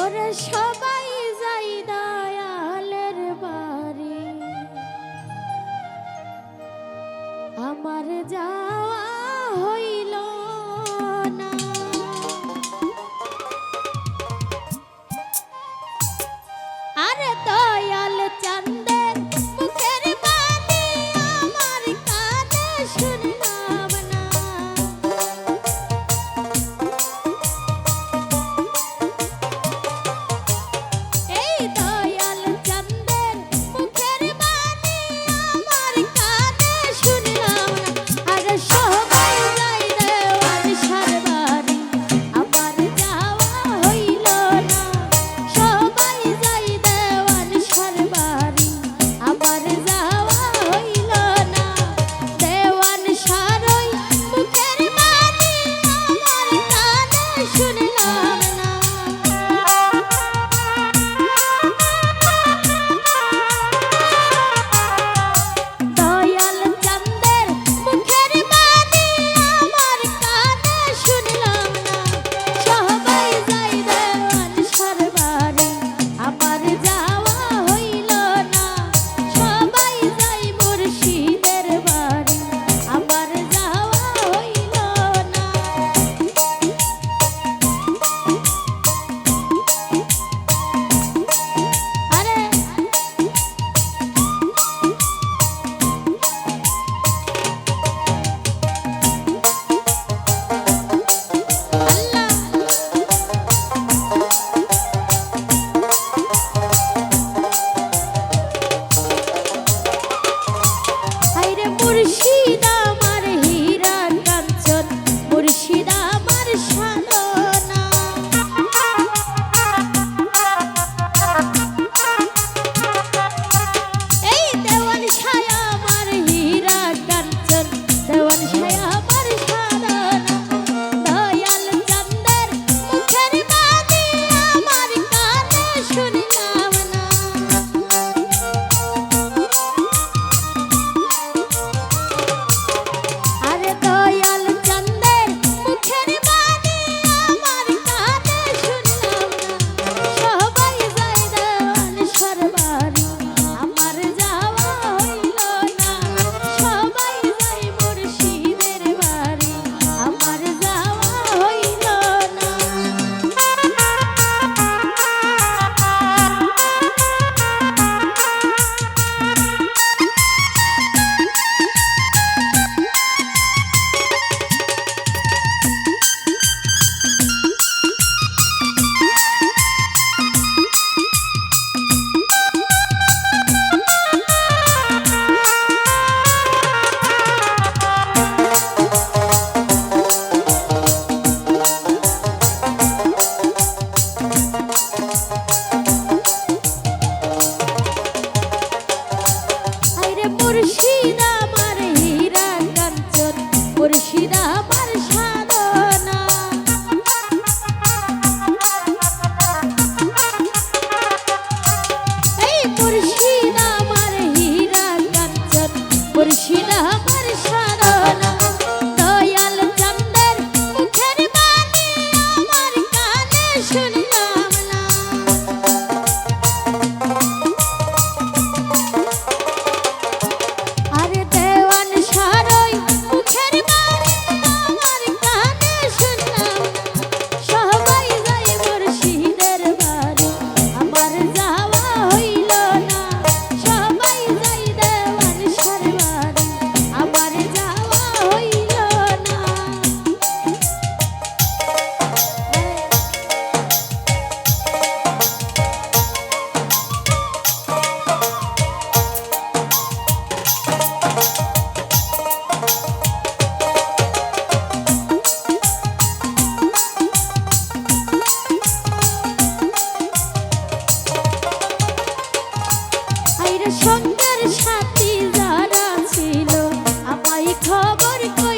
ওরে সবাই যাই দয়ালের বাড়ি, আমার যাওয়া হইল না। আরে দয়াল চাঁদের মুখের বাণী আমার কানে শুনলাম না। এই দয়াল চাঁদের মুখের বাণী আমার কানে শুনলাম না। আরে সবাই যাই দেওয়ান সারবাড়ি, আমার যাওয়া হইল না। সবাই যাই দেওয়ান সারবাড়ি, আমার যাওয়া হইল না। দেওয়ান সারই মুখের বাণী আমার কানে শুনলাম না। দয়াল চাঁদের মুখের বাণী আমার কানে শুনলাম না। সবাই যাই দেওয়ান সারবাড়ি, আমার যাওয়া হইল না। সবাই যাই মুর্শিদের বাড়ি, আমার যাওয়া হইল না। আরে হায়রে মুর্শিদ আমার হীরা কাঞ্চন, মুর্শিদ আমার সাধনা। এই দেওয়ান শাহ আমার হীরা কাঞ্চন, দেওয়ান শাহ আমার সাধনা। দয়াল চাঁদের মুখের বাণী আমার কানে শুনলাম না। আরে দয়াল চাঁদের মুখের বাণী আমার কানে শুনলাম না। সবাই যাই দেওয়ান সারবাড়ি, আমার যাওয়া হইল না। সবাই যাই মুর্শিদের বাড়ি, আমার যাওয়া হইল না। হায়রে মুর্শিদ আমার হীরা কাঞ্চন, মুর্শিদ আমার সাধনা। এই মুর্শিদ আমার হীরা কাঞ্চন, মুর্শিদ আমার সাধনা। দয়াল চাঁদের মুখের বাণী আমার কানে শুনলাম না। আরে দেওয়ান সারই মুখের বাণী আমার কানে শুনলাম না। সবাই যাই মুর্শিদের বাড়ি, আমার যাওয়া হইল না। সবাই যাই দেওয়ান সারবাড়ি, আমার যাওয়া হইল না। আইরে সঙ্গের সাথী যারা ছিল আমায় খবর কই